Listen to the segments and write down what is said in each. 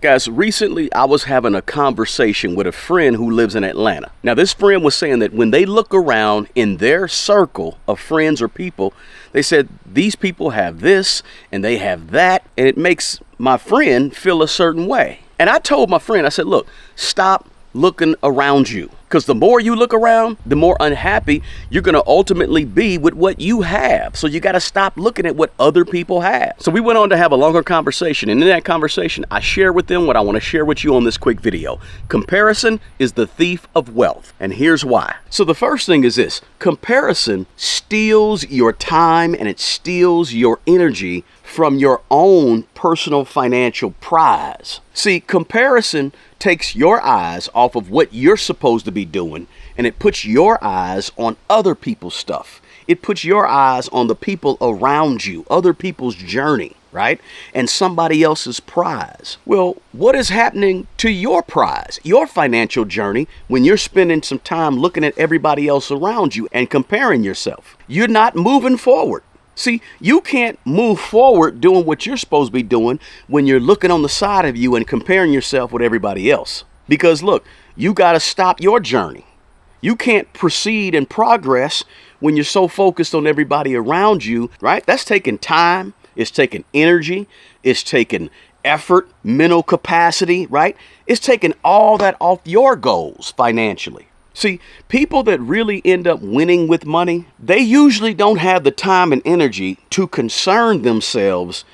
Guys, recently I was having a conversation with a friend who lives in Atlanta. Now, this friend was saying that when they look around in their circle of friends or people, they said these people have this and they have that, and it makes my friend feel a certain way. And I told my friend, I said, look, stop looking around you. Because the more you look around, the more unhappy you're going to ultimately be with what you have. So you got to stop looking at what other people have. So we went on to have a longer conversation. And in that conversation, I share with them what I want to share with you on this quick video. Comparison is the thief of wealth. And here's why. So the first thing is this. Comparison steals your time and it steals your energy from your own personal financial prize. See, comparison takes your eyes off of what you're supposed to be doing, and it puts your eyes on other people's stuff. It puts your eyes on the people around you, other people's journey, right? And somebody else's prize. Well, what is happening to your prize, your financial journey, when you're spending some time looking at everybody else around you and comparing yourself? You're not moving forward. See, you can't move forward doing what you're supposed to be doing when you're looking on the side of you and comparing yourself with everybody else. Because look, you got to stop your journey. You can't proceed and progress when you're so focused on everybody around you, right? That's taking time. It's taking energy. It's taking effort, mental capacity, right? It's taking all that off your goals financially. See, people that really end up winning with money, they usually don't have the time and energy to concern themselves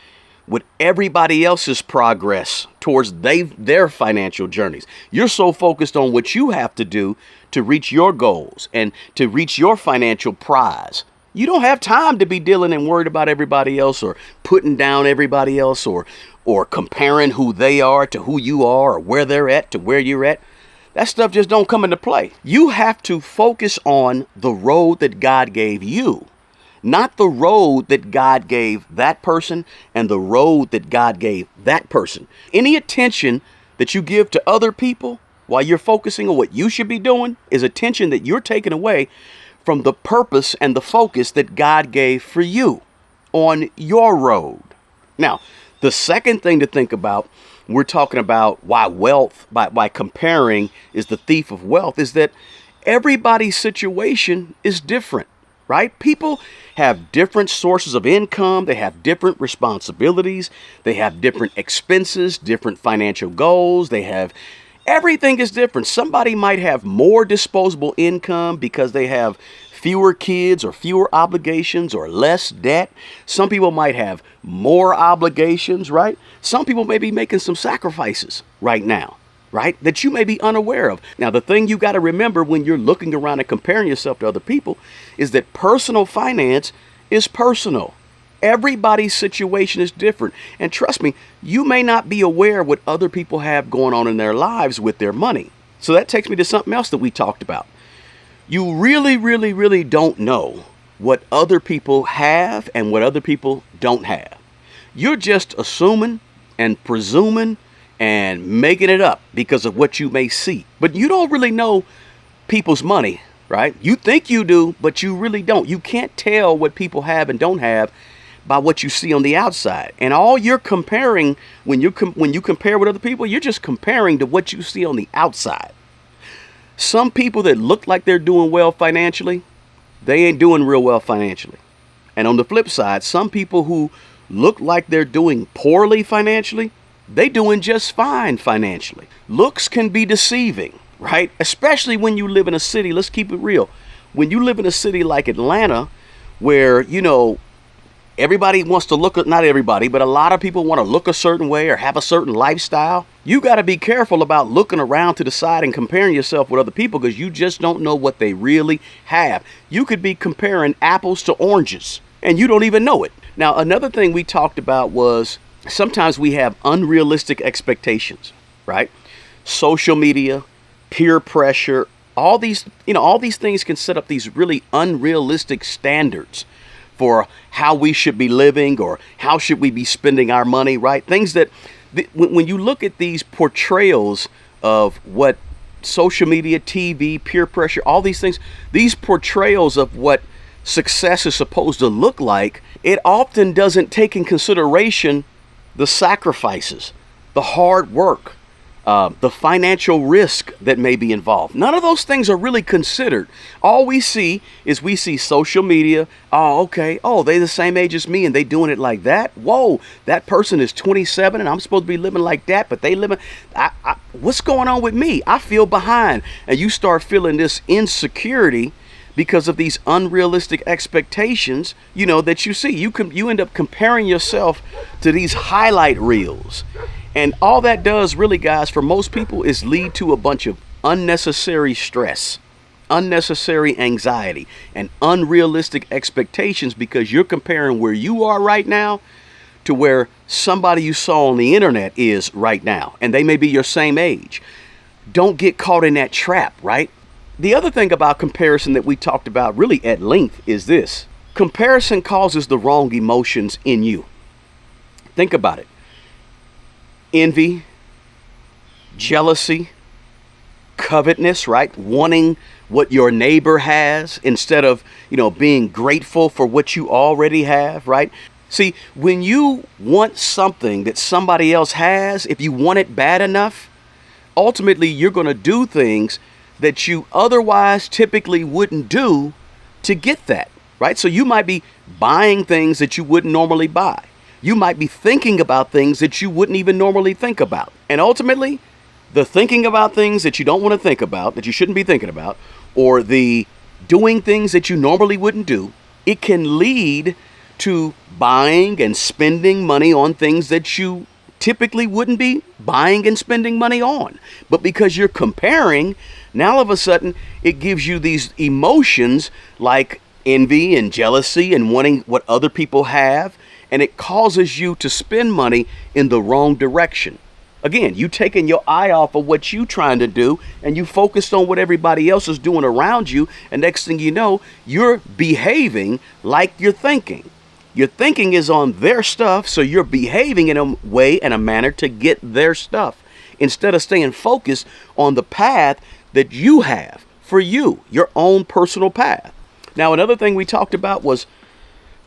with everybody else's progress towards their financial journeys. You're so focused on what you have to do to reach your goals and to reach your financial prize. You don't have time to be dealing and worried about everybody else or putting down everybody else or comparing who they are to who you are or where they're at to where you're at. That stuff just don't come into play. You have to focus on the road that God gave you, not the road that God gave that person and the road that God gave that person. Any attention that you give to other people while you're focusing on what you should be doing is attention that you're taking away from the purpose and the focus that God gave for you on your road. Now, the second thing to think about, we're talking about why wealth, by comparing is the thief of wealth, is that everybody's situation is different, right? People have different sources of income. They have different responsibilities. They have different expenses, different financial goals. Everything is different. Somebody might have more disposable income because they have fewer kids or fewer obligations or less debt. Some people might have more obligations, right? Some people may be making some sacrifices right now, right? That you may be unaware of. Now, the thing you got to remember when you're looking around and comparing yourself to other people is that personal finance is personal. Everybody's situation is different. And trust me, you may not be aware what other people have going on in their lives with their money. So that takes me to something else that we talked about. You really don't know what other people have and what other people don't have. You're just assuming and presuming and making it up because of what you may see. But you don't really know people's money, right? You think you do, but you really don't. You can't tell what people have and don't have by what you see on the outside. And all you're comparing when you compare with other people, you're just comparing to what you see on the outside. Some people that look like they're doing well financially, they ain't doing real well financially. And on the flip side, some people who look like they're doing poorly financially, they doing just fine financially. Looks can be deceiving, right? Especially when you live in a city. Let's keep it real. When you live in a city like Atlanta, where, everybody wants to look, not everybody, but a lot of people want to look a certain way or have a certain lifestyle. You got to be careful about looking around to the side and comparing yourself with other people because you just don't know what they really have. You could be comparing apples to oranges and you don't even know it. Now, another thing we talked about was sometimes we have unrealistic expectations, right? Social media, peer pressure, all these things can set up these really unrealistic standards for how we should be living or how should we be spending our money, right? Things that when you look at these portrayals of what social media, TV, peer pressure, all these things, these portrayals of what success is supposed to look like, it often doesn't take in consideration the sacrifices, the hard work, the financial risk that may be involved. None of those things are really considered. All we see is we see social media. Oh, okay. Oh, they the same age as me and they doing it like that. Whoa, that person is 27 and I'm supposed to be living like that, but they living. What's going on with me? I feel behind. And you start feeling this insecurity because of these unrealistic expectations, that you see. You end up comparing yourself to these highlight reels. And all that does really, guys, for most people is lead to a bunch of unnecessary stress, unnecessary anxiety, and unrealistic expectations because you're comparing where you are right now to where somebody you saw on the internet is right now. And they may be your same age. Don't get caught in that trap, right? The other thing about comparison that we talked about really at length is this. Comparison causes the wrong emotions in you. Think about it. Envy, jealousy, covetousness, right? Wanting what your neighbor has instead of, being grateful for what you already have, right? See, when you want something that somebody else has, if you want it bad enough, ultimately you're going to do things that you otherwise typically wouldn't do to get that, right? So you might be buying things that you wouldn't normally buy. You might be thinking about things that you wouldn't even normally think about. And ultimately, the thinking about things that you don't want to think about, that you shouldn't be thinking about, or the doing things that you normally wouldn't do, it can lead to buying and spending money on things that you typically wouldn't be buying and spending money on. But because you're comparing, now all of a sudden, it gives you these emotions like envy and jealousy and wanting what other people have. And it causes you to spend money in the wrong direction. Again, you taking your eye off of what you trying to do and you focused on what everybody else is doing around you. And next thing you know, you're behaving like you're thinking. Your thinking is on their stuff, so you're behaving in a way and a manner to get their stuff instead of staying focused on the path that you have for you, your own personal path. Now, another thing we talked about was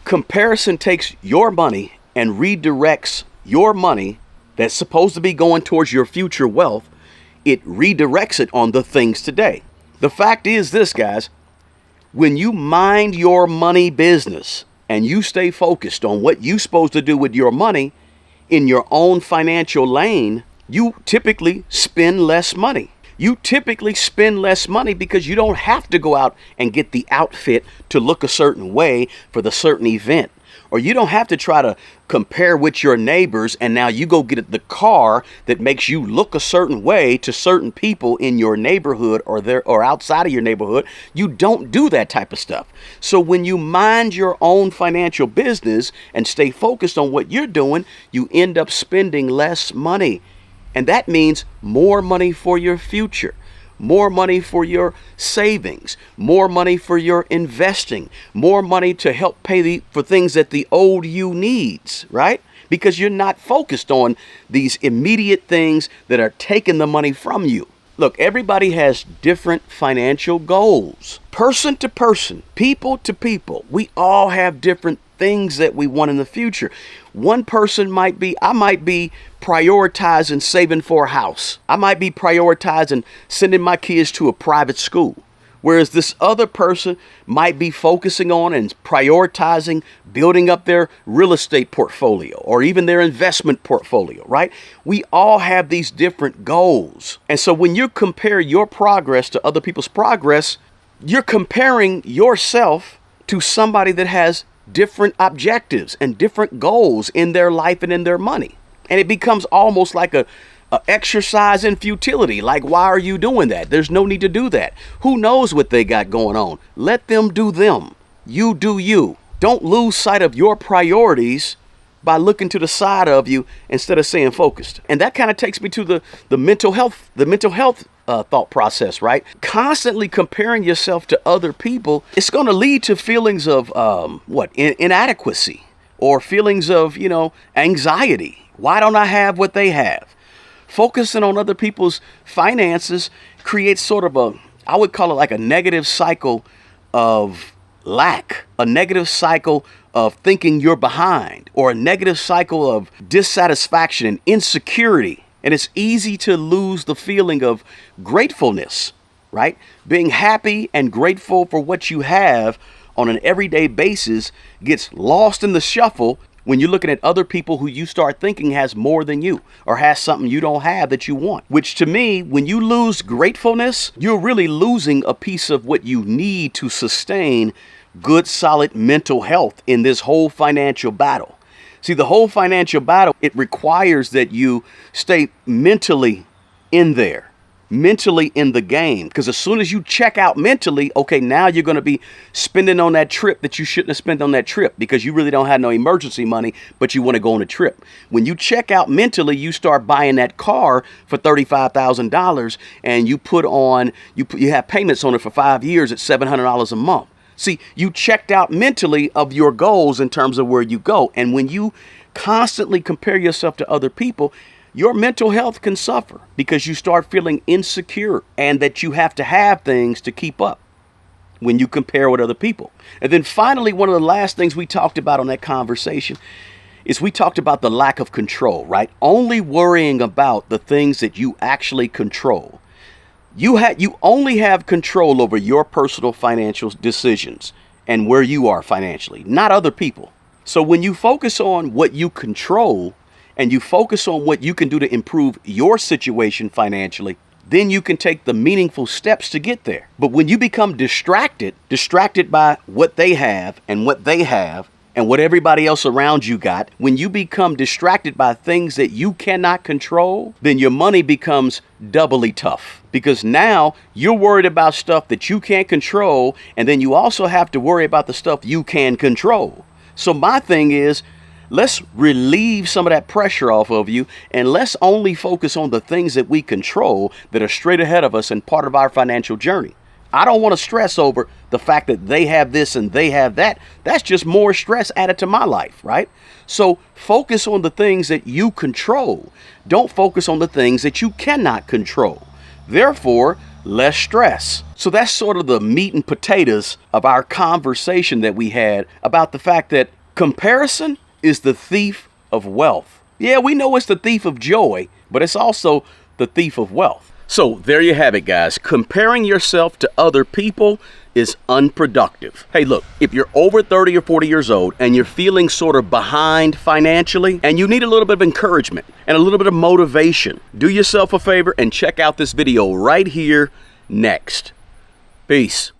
comparison takes your money and redirects your money that's supposed to be going towards your future wealth. It redirects it on the things today. The fact is this, guys, when you mind your money business and you stay focused on what you're supposed to do with your money in your own financial lane, you typically spend less money. You typically spend less money because you don't have to go out and get the outfit to look a certain way for the certain event. Or you don't have to try to compare with your neighbors and now you go get the car that makes you look a certain way to certain people in your neighborhood or outside of your neighborhood. You don't do that type of stuff. So when you mind your own financial business and stay focused on what you're doing, you end up spending less money. And that means more money for your future, more money for your savings, more money for your investing, more money to help pay for things that the old you needs, right? Because you're not focused on these immediate things that are taking the money from you. Look, everybody has different financial goals. Person to person, people to people, we all have different things that we want in the future. One person I might be prioritizing saving for a house. I might be prioritizing sending my kids to a private school. Whereas this other person might be focusing on and prioritizing building up their real estate portfolio or even their investment portfolio, right? We all have these different goals. And so when you compare your progress to other people's progress, you're comparing yourself to somebody that has different objectives and different goals in their life and in their money. And it becomes almost like a exercise in futility. Like, why are you doing that? There's no need to do that. Who knows what they got going on? Let them do them. You do you. Don't lose sight of your priorities by looking to the side of you instead of staying focused. And that kind of takes me to the mental health thought process, right? Constantly comparing yourself to other people, it's going to lead to feelings of inadequacy or feelings of, anxiety. Why don't I have what they have? Focusing on other people's finances creates sort of I would call it like a negative cycle of lack, a negative cycle of thinking you're behind, or a negative cycle of dissatisfaction and insecurity. And it's easy to lose the feeling of gratefulness, right? Being happy and grateful for what you have on an everyday basis gets lost in the shuffle when you're looking at other people who you start thinking has more than you or has something you don't have that you want. Which to me, when you lose gratefulness, you're really losing a piece of what you need to sustain good, solid mental health in this whole financial battle. See, the whole financial battle, it requires that you stay mentally in there, mentally in the game. Because as soon as you check out mentally, okay, now you're going to be spending on that trip that you shouldn't have spent on that trip because you really don't have no emergency money, but you want to go on a trip. When you check out mentally, you start buying that car for $35,000 and you have payments on it for 5 years at $700 a month. See, you checked out mentally of your goals in terms of where you go. And when you constantly compare yourself to other people, your mental health can suffer because you start feeling insecure and that you have to have things to keep up when you compare with other people. And then finally, one of the last things we talked about on that conversation is we talked about the lack of control, right? Only worrying about the things that you actually control. You only have control over your personal financial decisions and where you are financially, not other people. So when you focus on what you control and you focus on what you can do to improve your situation financially, then you can take the meaningful steps to get there. But when you become distracted by what they have and what they have and what everybody else around you got, when you become distracted by things that you cannot control, then your money becomes doubly tough because now you're worried about stuff that you can't control. And then you also have to worry about the stuff you can control. So my thing is, let's relieve some of that pressure off of you and let's only focus on the things that we control that are straight ahead of us and part of our financial journey. I don't want to stress over the fact that they have this and they have that. That's just more stress added to my life, right? So focus on the things that you control. Don't focus on the things that you cannot control. Therefore, less stress. So that's sort of the meat and potatoes of our conversation that we had about the fact that comparison is the thief of wealth. Yeah, we know it's the thief of joy, but it's also the thief of wealth. So there you have it, guys. Comparing yourself to other people is unproductive. Hey, look, if you're over 30 or 40 years old and you're feeling sort of behind financially and you need a little bit of encouragement and a little bit of motivation, do yourself a favor and check out this video right here next. Peace.